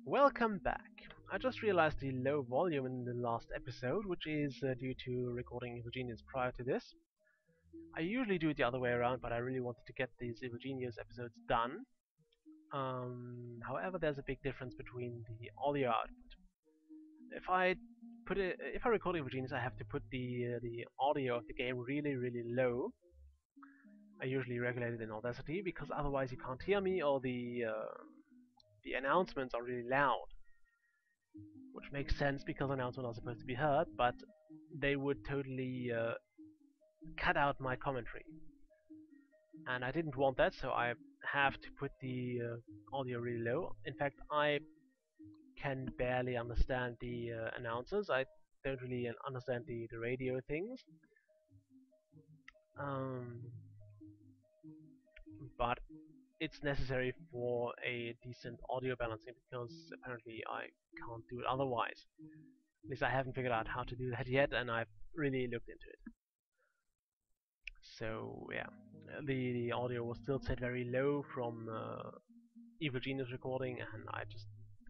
Welcome back. I just realized the low volume in the last episode, which is due to recording Evil Genius prior to this. I usually do it the other way around, but I really wanted to get these Evil Genius episodes done. However, there's a big difference between the audio output. If I record Evil Genius, I have to put the audio of the game really low. I usually regulate it in Audacity because otherwise you can't hear me, or the announcements are really loud. Which makes sense because announcements are supposed to be heard, but they would totally cut out my commentary. And I didn't want that, so I have to put the audio really low. In fact, I can barely understand the announcers. I don't really understand the radio things. Um, but it's necessary for a decent audio balancing because apparently I can't do it otherwise. At least I haven't figured out how to do that yet, and I've really looked into it. So yeah, the audio was still set very low from Evil Genius recording, and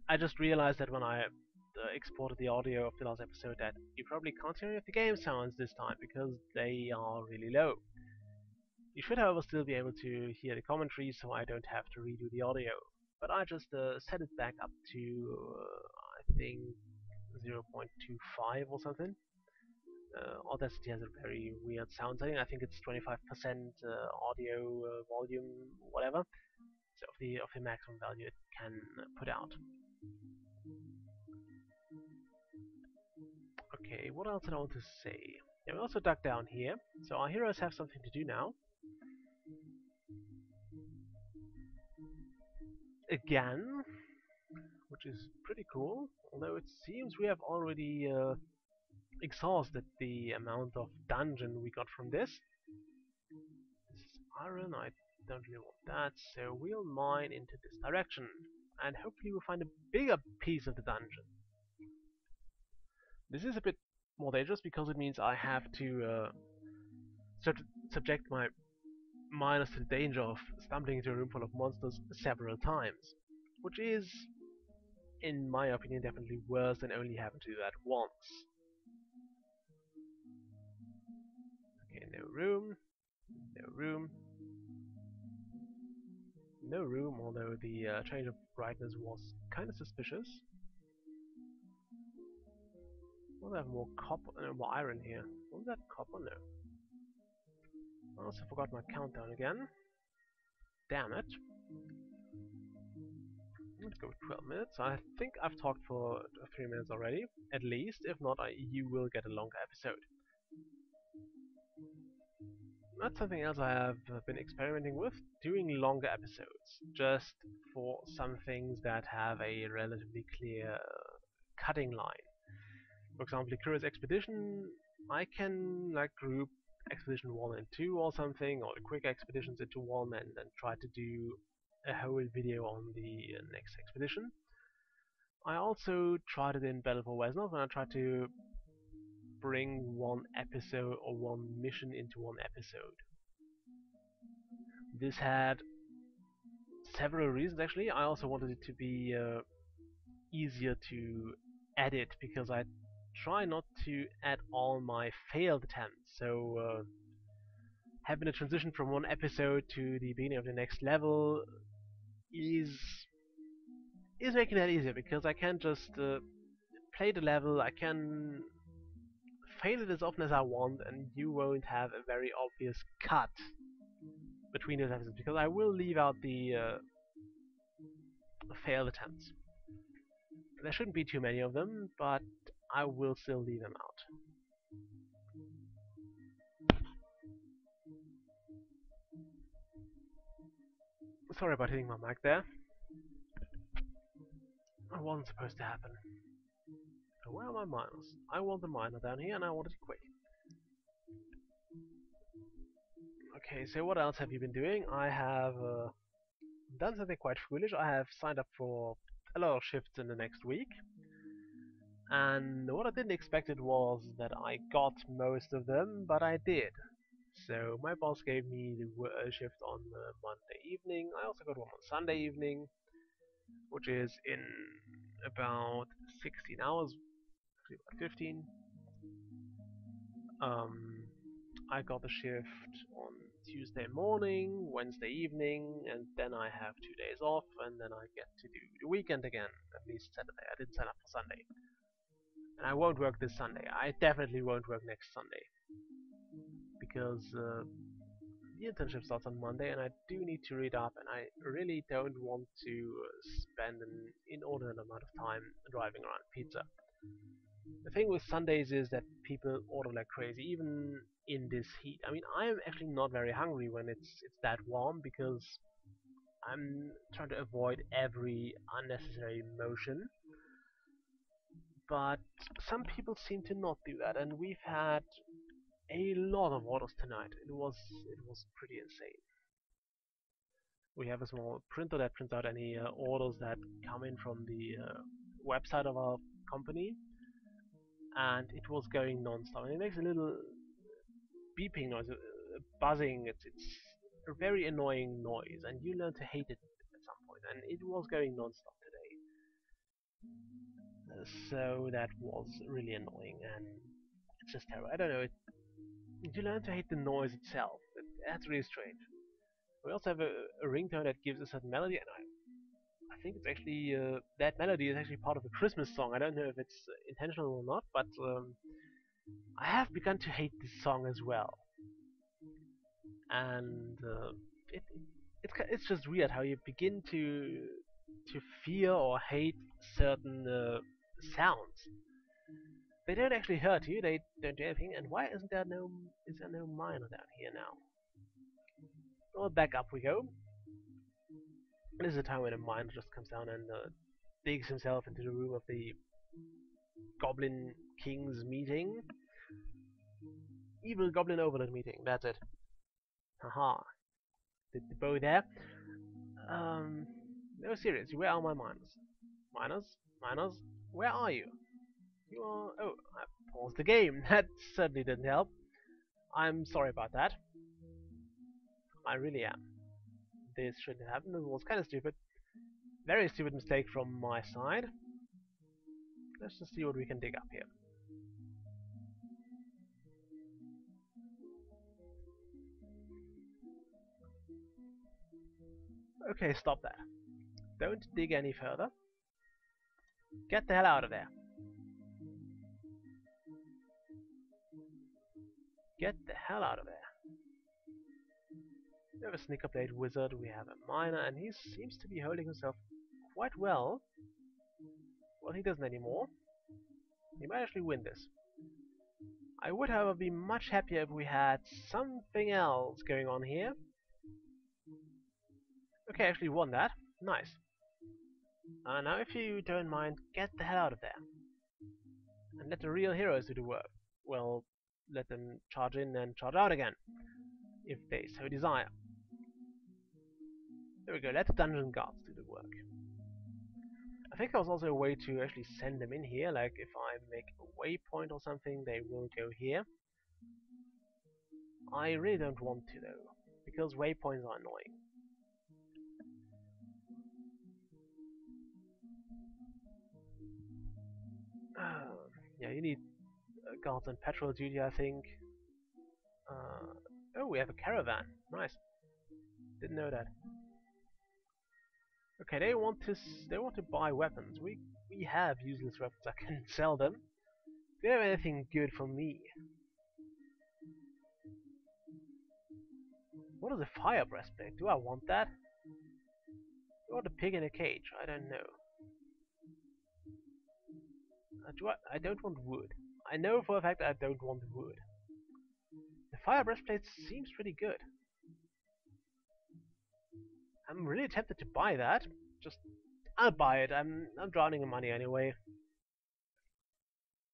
I just realized that when I exported the audio of the last episode that you probably can't hear any of the game sounds this time because they are really low. You should, however, still be able to hear the commentary, so I don't have to redo the audio. But I just set it back up to I think 0.25 or something. Audacity has a very weird sound setting. I think it's 25% audio volume, whatever, so of the maximum value it can put out. Okay, what else did I want to say? Yeah, we also dug down here, so our heroes have something to do now. Again, which is pretty cool. Although it seems we have already exhausted the amount of dungeon we got from this. This is iron. I don't really want that, so we'll mine into this direction, and hopefully we'll find a bigger piece of the dungeon. This is a bit more dangerous because it means I have to subject my miners to the danger of stumbling into a room full of monsters several times, which is, in my opinion, definitely worse than only having to do that once. Okay, no room, no room, no room, although the change of brightness was kind of suspicious. We'll have more copper, no, more iron here. Was that copper? No. I also forgot my countdown again. Damn it. Let's go with 12 minutes. I think I've talked for 3 minutes already, at least. If not, you will get a longer episode. That's something else I have been experimenting with, doing longer episodes, just for some things that have a relatively clear cutting line. For example, the Curious Expedition, I can like group Expedition 1 and 2 or something, or the Quick Expeditions into one, and then try to do a whole video on the next expedition. I also tried it in Battle for Wesnoff, when I tried to bring one episode or one mission into one episode. This had several reasons actually. I also wanted it to be easier to edit because I try not to add all my failed attempts. So having a transition from one episode to the beginning of the next level is making that easier because I can just play the level. I can fail it as often as I want, and you won't have a very obvious cut between those episodes because I will leave out the failed attempts. There shouldn't be too many of them, but I will still leave them out. Sorry about hitting my mic there. It wasn't supposed to happen. So where are my miners? I want the miner down here and I want it quick. Okay, so what else have you been doing? I have done something quite foolish. I have signed up for a lot of shifts in the next week. And what I didn't expect it was that I got most of them, but I did. So my boss gave me the shift on Monday evening. I also got one on Sunday evening, which is in about 16 hours, 15. Um, I got the shift on Tuesday morning, Wednesday evening, and then I have 2 days off, and then I get to do the weekend again, at least Saturday. I didn't sign up for Sunday. And I won't work this Sunday. I definitely won't work next Sunday, because the internship starts on Monday, and I do need to read up, and I really don't want to spend an inordinate amount of time driving around pizza. The thing with Sundays is that people order like crazy, even in this heat. I mean, I am actually not very hungry when it's that warm because I'm trying to avoid every unnecessary motion. But some people seem to not do that, and we've had a lot of orders tonight. It was pretty insane. We have a small printer that prints out any orders that come in from the website of our company, and it was going non-stop. And it makes a little beeping noise, buzzing. It's a very annoying noise, and you learn to hate it at some point. And it was going non-stop today, so that was really annoying, and it's just terrible. I don't know. You learn to hate the noise itself. That's really strange. We also have a ringtone that gives a certain melody, and I think it's actually that melody is actually part of a Christmas song. I don't know if it's intentional or not, but I have begun to hate this song as well, and it, it's just weird how you begin to fear or hate certain sounds. They don't actually hurt you. They don't do anything. And why isn't there no is there no miner down here now? Well, back up we go. This is a time when a miner just comes down and digs himself into the room of the Goblin King's meeting. Evil Goblin Overlord meeting. That's it. Haha. Did the bow there. Um, no, seriously, where are my miners? Miners? Miners? Where are you? You are... Oh, I paused the game. That certainly didn't help. I'm sorry about that. I really am. This shouldn't have happened. It was kind of stupid. Very stupid mistake from my side. Let's just see what we can dig up here. Okay, stop that. Don't dig any further. Get the hell out of there. Get the hell out of there. We have a Snickerblade Wizard, we have a Miner, and he seems to be holding himself quite well. Well, he doesn't anymore. He might actually win this. I would, however, be much happier if we had something else going on here. Okay, actually won that. Nice. Now, if you don't mind, get the hell out of there. And let the real heroes do the work. Well, let them charge in and charge out again, if they so desire. There we go, let the dungeon guards do the work. I think there's also a way to actually send them in here, like if I make a waypoint or something, they will go here. I really don't want to though, because waypoints are annoying. Yeah, you need guards on patrol duty, I think. Oh, we have a caravan. Nice. Didn't know that. Okay, they want to buy weapons. We have useless weapons. I can sell them. Do you have anything good for me? What is a fire breastplate? Do I want that? Do I want a pig in a cage? I don't know. I don't want wood. I know for a fact I don't want wood. The fire breastplate seems pretty good. I'm really tempted to buy that. Just I'll buy it. I'm drowning in money anyway.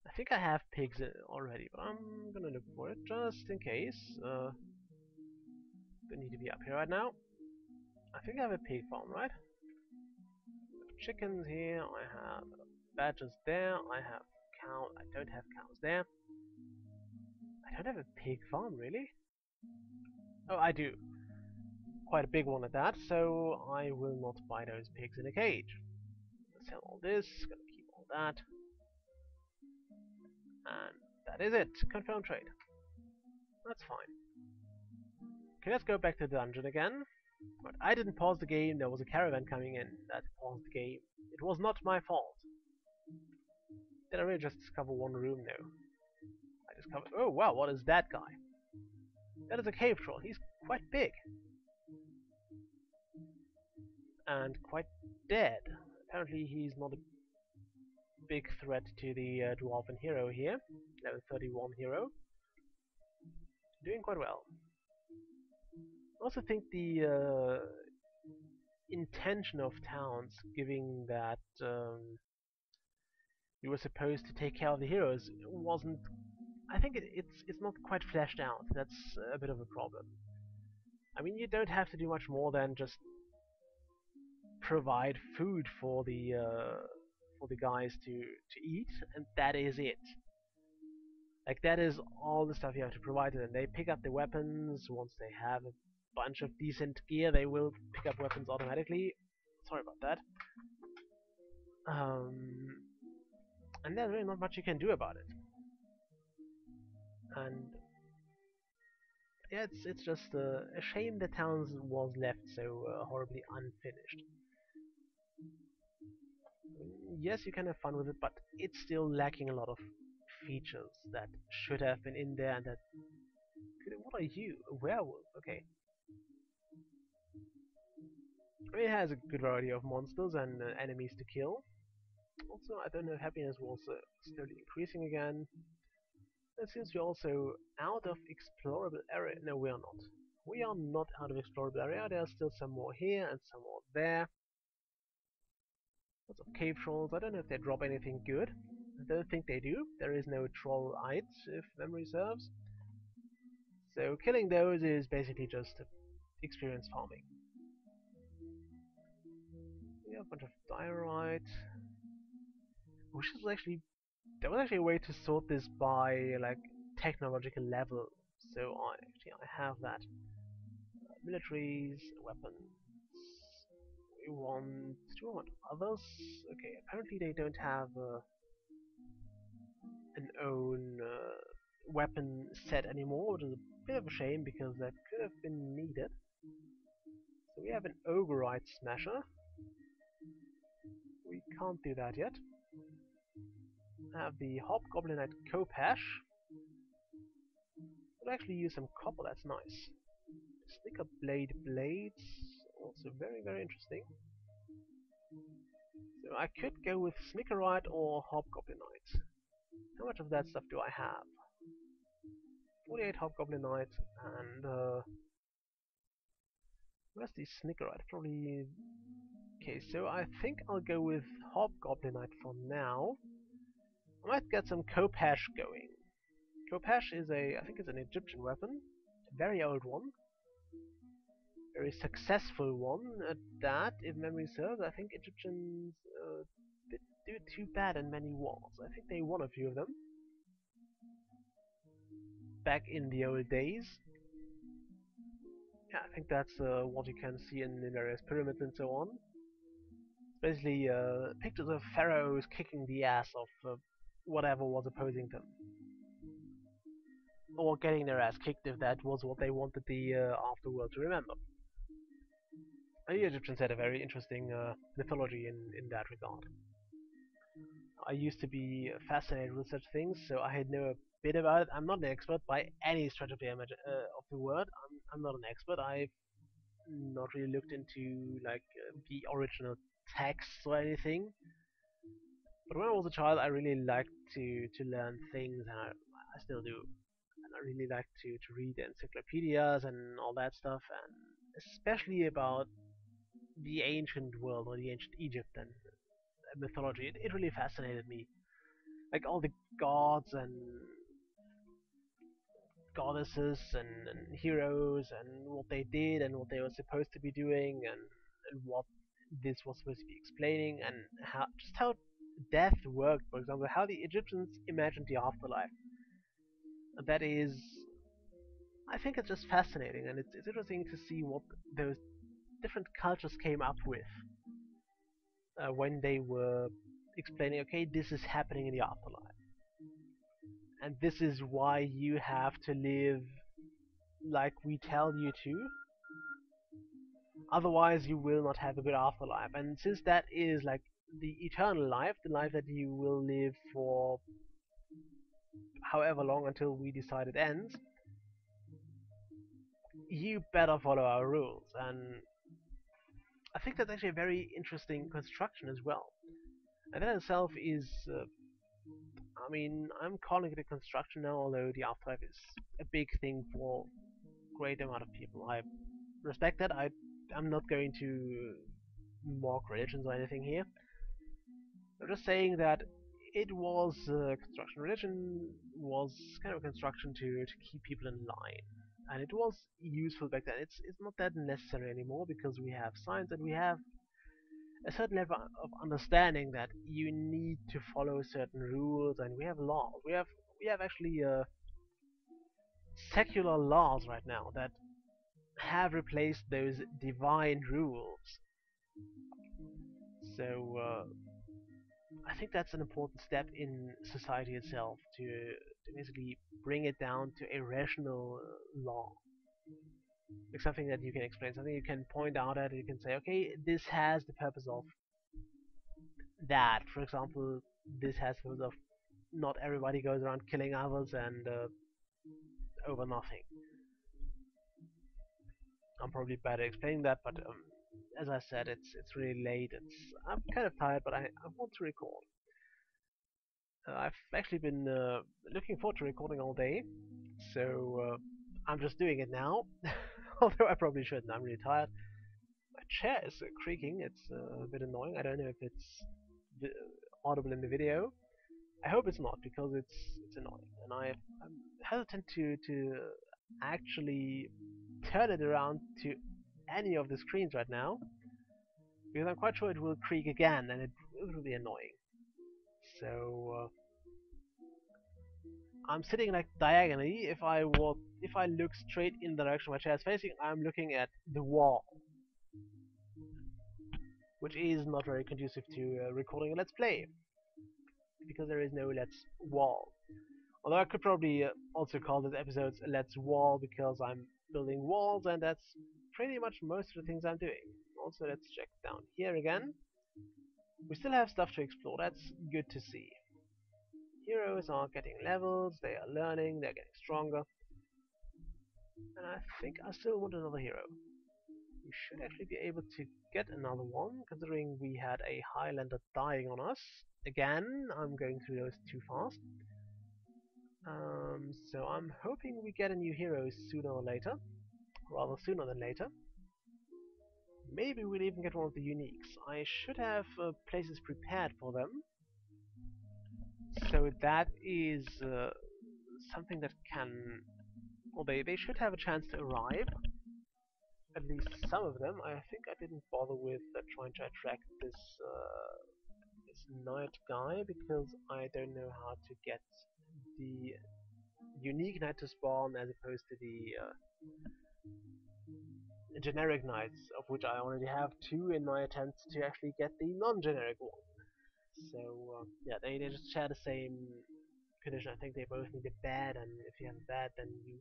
I think I have pigs already, but I'm gonna look for it just in case. Don't need to be up here right now. I think I have a pig farm, right? Chickens here. I have badgers there. I have cow. I don't have cows there. I don't have a pig farm, really. Oh, I do. Quite a big one at that. So I will not buy those pigs in a cage. sell all this, gonna keep all that, and that is it. Confirm trade. That's fine. Okay, let's go back to the dungeon again. But I didn't pause the game, there was a caravan coming in that paused the game. It was not my fault. Did I really just discover one room now? I discovered... Oh wow, what is that guy? That is a cave troll. He's quite big. And quite dead. Apparently he's not a big threat to the dwarven hero here. Level 31 hero. Doing quite well. I also think the intention of towns, giving that you were supposed to take care of the heroes, wasn't... I think it's not quite fleshed out. That's a bit of a problem. I mean, you don't have to do much more than just provide food for the guys to eat, and that is it. Like, that is all the stuff you have to provide to them. They pick up the weapons once they have a bunch of decent gear. They will pick up weapons automatically. Sorry about that. And there's really not much you can do about it. And yeah, it's just a shame the town was left so horribly unfinished. Yes, you can have fun with it, but it's still lacking a lot of features that should have been in there and that could... What are you? A werewolf? Okay. It has a good variety of monsters and enemies to kill. Also, I don't know, happiness was slowly increasing again. It seems we're also out of explorable area. No, we are not. We are not out of explorable area. There are still some more here and some more there. Lots of cave trolls. I don't know if they drop anything good. I don't think they do. There is no trollite, if memory serves. So killing those is basically just experience farming. We have a bunch of diorite. Which is actually... There was actually a way to sort this by like technological level. So I have that. Militaries, weapons. Do we want others? Okay, apparently they don't have an own weapon set anymore, which is a bit of a shame because that could have been needed. So we have an Ogreite Smasher. We can't do that yet. I have the Hobgoblinite Kopesh. We'll actually use some copper, that's nice. Snicker Blade Blades, also very, very interesting. So I could go with Snickerite or Hobgoblinite. How much of that stuff do I have? 48 Hobgoblinite and where's the Snickerite? Probably... Okay, so I think I'll go with Hobgoblinite for now. I might get some Kopesh going. Kopesh is I think it's an Egyptian weapon. A very old one. Very successful one at that, if memory serves. I think Egyptians didn't do too bad in many wars. I think they won a few of them. Back in the old days. Yeah, I think that's what you can see in the various pyramids and so on. Basically, pictures of pharaohs kicking the ass of whatever was opposing them. Or getting their ass kicked if that was what they wanted the afterworld to remember. The Egyptians had a very interesting mythology in that regard. I used to be fascinated with such things, so I know a bit about it. I'm not an expert by any stretch of the word. I'm not an expert. I've not really looked into like the original texts or anything. But when I was a child, I really liked to learn things, and I still do. And I really like to read encyclopedias and all that stuff, and especially about the ancient world or the ancient Egypt and mythology. It really fascinated me. Like all the gods and goddesses and heroes and what they did and what they were supposed to be doing and what this was supposed to be explaining and how death worked, for example, how the Egyptians imagined the afterlife. That is, I think it's just fascinating, and it's interesting to see what those different cultures came up with. when they were explaining, okay, this is happening in the afterlife, and this is why you have to live like we tell you to, otherwise you will not have a good afterlife. And since that is like the eternal life, the life that you will live for however long until we decide it ends, you better follow our rules. And I think that's actually a very interesting construction as well. And that itself is, I mean, I'm calling it a construction now, although the afterlife is a big thing for a great amount of people. I respect that. I'm not going to mock religions or anything here. I'm just saying that it was construction. Religion was kind of a construction to keep people in line, and it was useful back then. It's not that necessary anymore because we have science and we have a certain level of understanding that you need to follow certain rules, and we have laws. We have actually secular laws right now that have replaced those divine rules. So I think that's an important step in society itself to basically bring it down to a rational law. Like something that you can explain, something you can point out at, you can say, okay, this has the purpose of that. For example, this has the purpose of not everybody goes around killing others and over nothing. I'm probably bad at explaining that, but as I said, it's really late. I'm kind of tired, but I want to record. I've actually been looking forward to recording all day, so I'm just doing it now. Although I probably shouldn't. I'm really tired. My chair is creaking. It's a bit annoying. I don't know if it's vi- audible in the video. I hope it's not because it's annoying, and I'm hesitant to actually turn it around to any of the screens right now because I'm quite sure it will creak again, and it will be annoying. So I'm sitting like diagonally. If I look straight in the direction my chair is facing, I'm looking at the wall, which is not very conducive to recording a Let's Play because there is no Let's Wall. Although I could probably also call this episode Let's Wall because I'm building walls, and that's pretty much most of the things I'm doing. Also, let's check down here again. We still have stuff to explore. That's good to see. Heroes are getting levels, they are learning, they're getting stronger. And I think I still want another hero. We should actually be able to get another one, considering we had a Highlander dying on us. Again, I'm going through those too fast. So I'm hoping we get a new hero sooner or later. Rather sooner than later. Maybe we'll even get one of the uniques. I should have places prepared for them. So that is something that can... Well, they should have a chance to arrive. At least some of them. I think I didn't bother with trying to attract this knight guy because I don't know how to get the unique knight to spawn as opposed to the generic knights, of which I already have two in my attempt to actually get the non-generic one. So yeah, they just share the same condition. I think they both need a bed, and if you have a bed, then you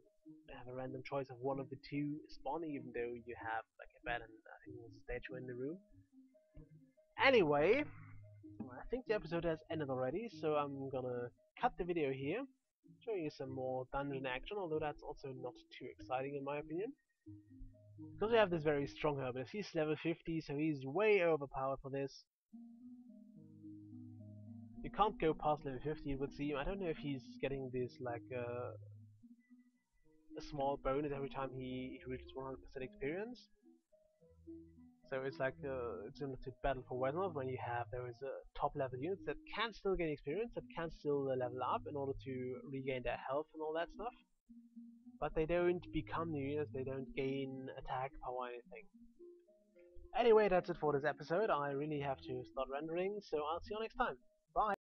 have a random choice of one of the two spawning, even though you have like a bed and I think there's a statue in the room. Anyway, I think the episode has ended already, so I'm gonna cut the video here, showing you some more dungeon action, although that's also not too exciting in my opinion. Because we have this very strong herbalist, he's level 50, so he's way overpowered for this. You can't go past level 50, it would seem. I don't know if he's getting this like a small bonus every time he reaches 100% experience. So it's like it's similar to Battle for Wesnoth when you have those top level units that can still gain experience, that can still level up in order to regain their health and all that stuff. But they don't become new units, they don't gain attack power or anything. Anyway, that's it for this episode. I really have to start rendering, so I'll see you next time. Bye!